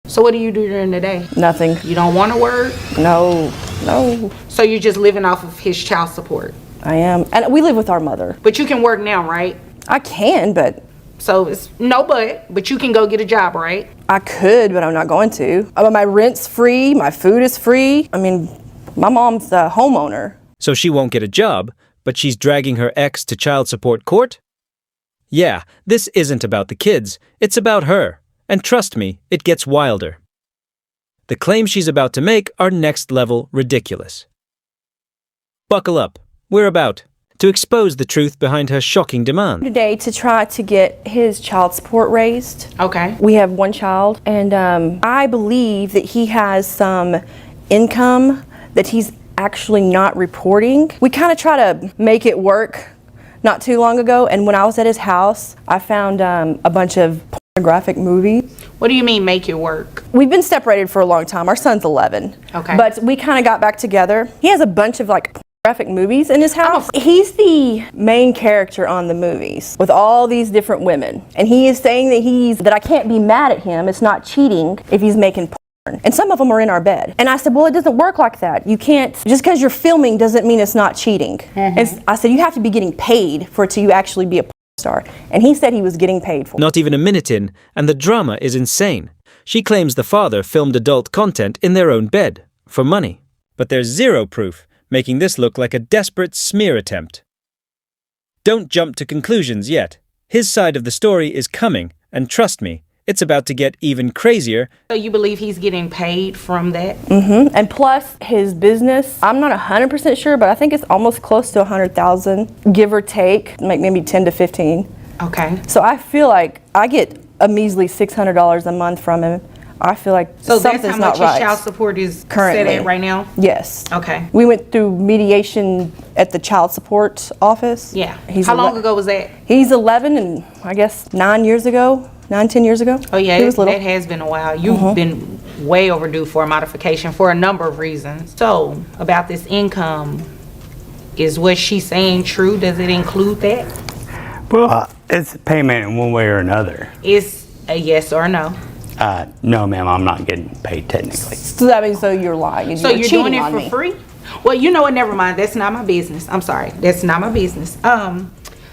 So what do you do during the day? Nothing. You don't want to work? No. So you're just living off of his child support? I am. And we live with our mother. But you can work now, right? I can, but... So it's no but you can go get a job, right? I could, but I'm not going to. My rent's free, my food is free. I mean, my mom's the homeowner. So she won't get a job, but she's dragging her ex to child support court? Yeah, this isn't about the kids, it's about her. And trust me, it gets wilder. The claims she's about to make are next-level ridiculous. Buckle up. We're about to expose the truth behind her shocking demand. Today to try to get his child support raised. Okay. We have one child, and I believe that he has some income that he's actually not reporting. We kind of try to make it work not too long ago, and when I was at his house, I found a bunch of pornographic movies. What do you mean make it work? We've been separated for a long time. Our son's 11. Okay. But we kind of got back together. He has a bunch of pornographic movies in his house. He's the main character on the movies with all these different women. And he is saying that I can't be mad at him. It's not cheating if he's making porn. And some of them are in our bed. And I said, well, it doesn't work like that. You can't, just because you're filming doesn't mean it's not cheating. And I said, you have to be getting paid for it to actually be a porn star. And he said he was getting paid for it. Not even a minute in, and the drama is insane. She claims the father filmed adult content in their own bed, for money. But there's zero proof, making this look like a desperate smear attempt. Don't jump to conclusions yet. His side of the story is coming, and trust me, it's about to get even crazier. So you believe he's getting paid from that? And plus his business, I'm not 100% sure, but I think it's almost close to 100,000, give or take, maybe 10 to 15. Okay. So I feel like I get a measly $600 a month from him. I feel like so something's that's how not much right. his child support is Currently. set at right now? Yes. Okay. We went through mediation at the child support office. Yeah. How long ago was that? He's 11, and I guess 10 years ago. Oh yeah, he was little. That has been a while. You've been way overdue for a modification for a number of reasons. So about this income, is what she's saying true? Does it include that? Well, it's payment in one way or another. It's a yes or no. No, ma'am, I'm not getting paid technically. So that means you're lying. So you're doing it for free? Well, you know what? Never mind. That's not my business. I'm sorry. That's not my business.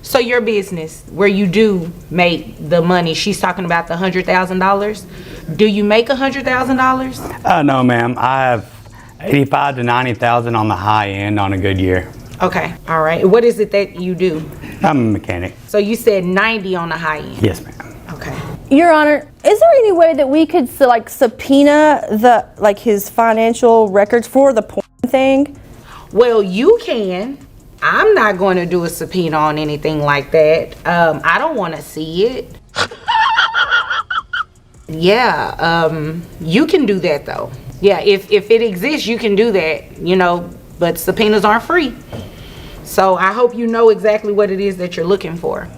So your business, where you do make the money, she's talking about the $100,000. Do you make $100,000? No, ma'am. I have 85 to 90,000 on the high end on a good year. Okay. All right. What is it that you do? I'm a mechanic. So you said 90 on the high end? Yes, ma'am. Okay. Your Honor, is there any way that we could subpoena his financial records for the porn thing? Well, you can. I'm not going to do a subpoena on anything like that. I don't want to see it. Yeah, you can do that though. Yeah, if it exists, you can do that, but subpoenas aren't free. So I hope you know exactly what it is that you're looking for.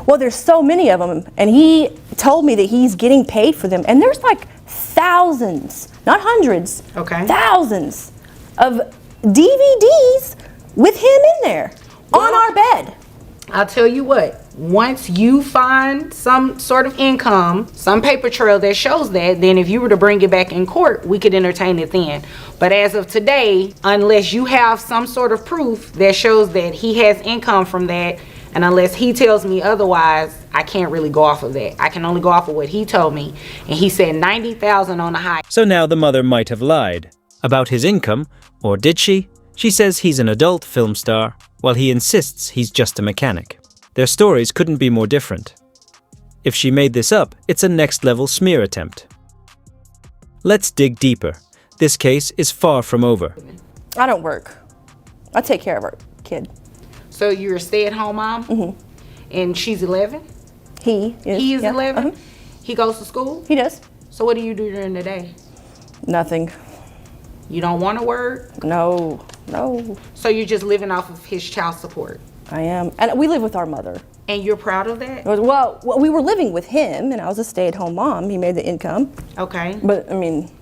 Well, there's so many of them, and he told me that he's getting paid for them, and there's thousands, not hundreds, okay, thousands of DVDs with him in there on our bed. I'll tell you what, once you find some sort of income, some paper trail that shows that, then if you were to bring it back in court, we could entertain it then. But as of today, unless you have some sort of proof that shows that he has income from that, and unless he tells me otherwise, I can't really go off of that. I can only go off of what he told me, and he said 90,000 on the high. So now the mother might have lied about his income, or did she? She says he's an adult film star, while he insists he's just a mechanic. Their stories couldn't be more different. If she made this up, it's a next-level smear attempt. Let's dig deeper. This case is far from over. I don't work. I take care of our kid. So you're a stay-at-home mom? And she's 11? He is 11? He goes to school? He does. So what do you do during the day? Nothing. You don't want to work? No. So you're just living off of his child support? I am. And we live with our mother. And you're proud of that? Well, we were living with him, and I was a stay-at-home mom. He made the income. Okay. But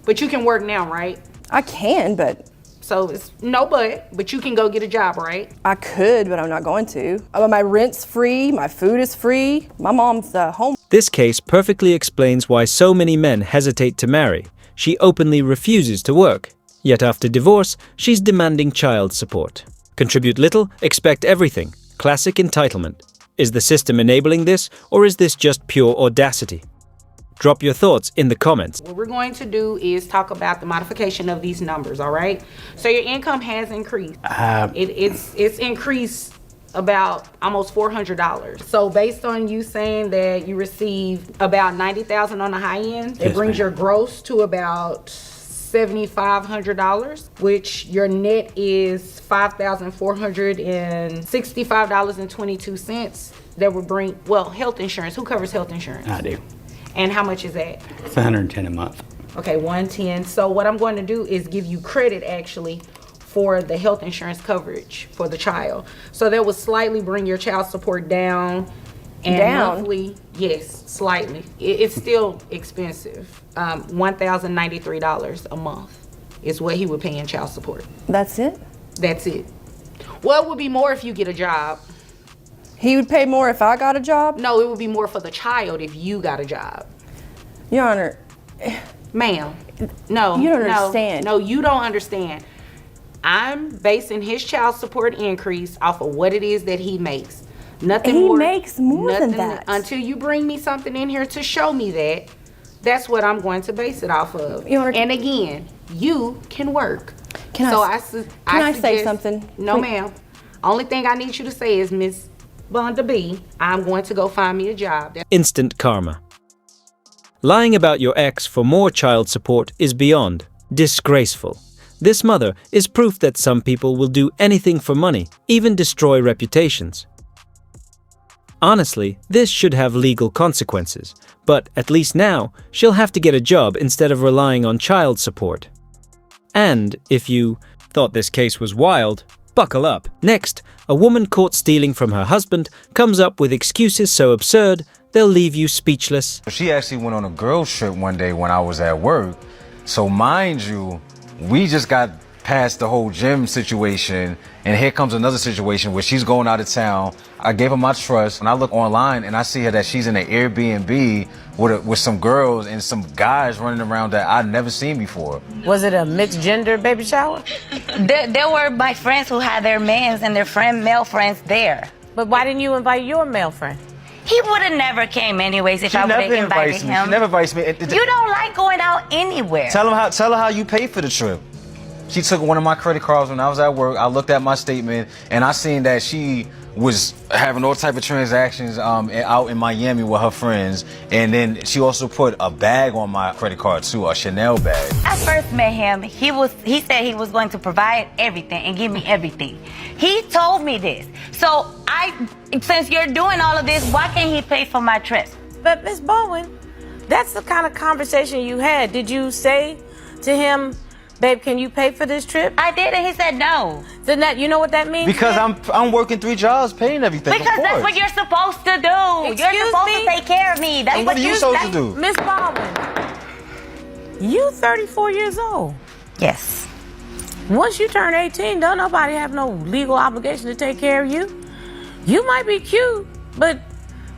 But you can work now, right? I can, but... So it's no but you can go get a job, right? I could, but I'm not going to. My rent's free, my food is free. My mom's the home. This case perfectly explains why so many men hesitate to marry. She openly refuses to work. Yet after divorce, she's demanding child support. Contribute little, expect everything. Classic entitlement. Is the system enabling this, or is this just pure audacity? Drop your thoughts in the comments. What we're going to do is talk about the modification of these numbers, all right? So your income has increased. It's increased about almost $400. So based on you saying that you receive about $90,000 on the high end, it brings your gross to about $7,500, which your net is $5,465.22. That would bring, well, health insurance. Who covers health insurance? I do. And how much is that? It's $110 a month. Okay, 110. So what I'm going to do is give you credit actually for the health insurance coverage for the child. So that would slightly bring your child support down. And monthly, yes, slightly. It's still expensive. $1,093 a month is what he would pay in child support. That's it? That's it. Well, it would be more if you get a job. He would pay more if I got a job? No, it would be more for the child if you got a job. Your Honor. Ma'am, no. You don't understand. No, you don't understand. I'm basing his child support increase off of what it is that he makes. Nothing He more. makes more than that. Until you bring me something in here to show me that, that's what I'm going to base it off of. And again, you can work. Can I say something? No, ma'am. Only thing I need you to say is, Miss Vonda B, I'm going to go find me a job. Instant karma. Lying about your ex for more child support is beyond disgraceful. This mother is proof that some people will do anything for money, even destroy reputations. Honestly, this should have legal consequences, but at least now, she'll have to get a job instead of relying on child support. And if you thought this case was wild, buckle up. Next, a woman caught stealing from her husband comes up with excuses so absurd, they'll leave you speechless. She actually went on a girls trip one day when I was at work. So mind you, we just got past the whole gym situation, and here comes another situation where she's going out of town. I gave her my trust, and I look online and I see her that she's in an Airbnb with some girls and some guys running around that I'd never seen before. Was it a mixed gender baby shower? There were my friends who had their mans and their male friends there. But why didn't you invite your male friend? He would have never came anyways if I would have invited him. She never invites me. You don't like going out anywhere. Tell her how you paid for the trip. She took one of my credit cards when I was at work. I looked at my statement and I seen that she was having all type of transactions out in Miami with her friends. And then she also put a bag on my credit card too, a Chanel bag. I first met him, he said he was going to provide everything and give me everything. He told me this. So since you're doing all of this, why can't he pay for my trip? But Miss Bowen, that's the kind of conversation you had. Did you say to him, babe, can you pay for this trip? I did, and he said no. Then you know what that means? Because I'm working 3 jobs, paying everything. Because that's what you're supposed to do. You're supposed to take care of me. That's and what are you supposed to do? Miss Baldwin, you 34 years old. Yes. Once you turn 18, don't nobody have no legal obligation to take care of you. You might be cute, but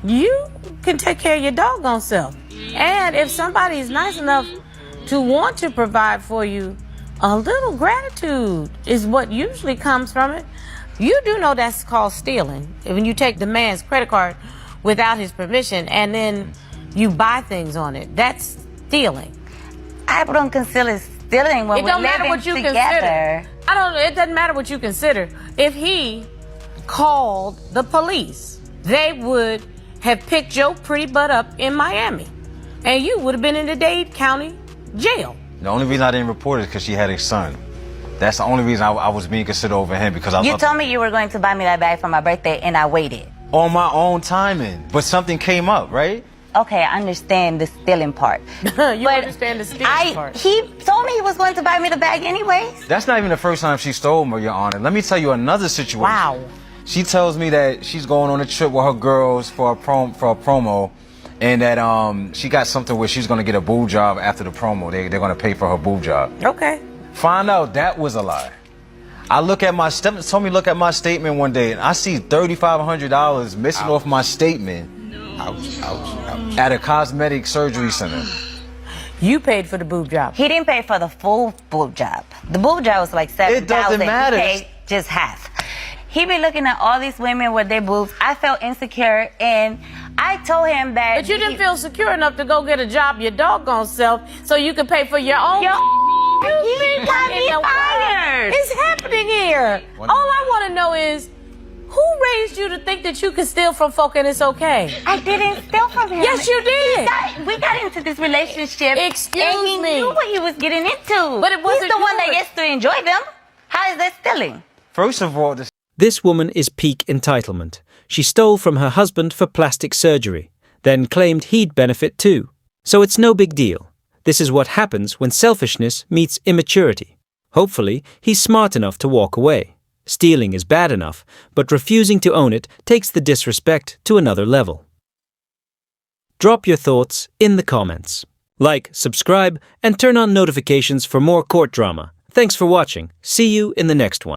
you can take care of your doggone self. And if somebody is nice enough to want to provide for you, a little gratitude is what usually comes from it. You do know that's called stealing. When you take the man's credit card without his permission and then you buy things on it, that's stealing. I don't consider stealing when we're living together. It doesn't matter what you consider. If he called the police, they would have picked your pretty butt up in Miami, and you would have been in the Dade County jail. The only reason I didn't report it is because she had a son. That's the only reason I was being considered over him, because You told me you were going to buy me that bag for my birthday, and I waited. On my own timing. But something came up, right? Okay, I understand the stealing part. You understand the stealing part. He told me he was going to buy me the bag anyways. That's not even the first time she stole me, Your Honor. Let me tell you another situation. Wow. She tells me that she's going on a trip with her girls for a promo, and that she got something where she's gonna get a boob job after the promo. They're gonna pay for her boob job. Okay. Find out that was a lie. I look at my look at my statement one day, and I see $3,500 missing off my statement. At a cosmetic surgery center. You paid for the boob job. He didn't pay for the full boob job. The boob job was like $7,000. It doesn't matter. He paid just half. He be looking at all these women with their boobs. I felt insecure, and I told him that. But you didn't feel secure enough to go get a job your doggone self so you could pay for your own. You got me fired. It's happening here. All I want to know is, who raised you to think that you could steal from folk and it's okay? I didn't steal from him. Yes, you did. We got into this relationship. Excuse and he me. knew what he was getting into. But it wasn't He's the one that yours. gets to enjoy them. How is that stealing? First of all, This woman is peak entitlement. She stole from her husband for plastic surgery, then claimed he'd benefit too. So it's no big deal. This is what happens when selfishness meets immaturity. Hopefully, he's smart enough to walk away. Stealing is bad enough, but refusing to own it takes the disrespect to another level. Drop your thoughts in the comments. Like, subscribe, and turn on notifications for more court drama. Thanks for watching. See you in the next one.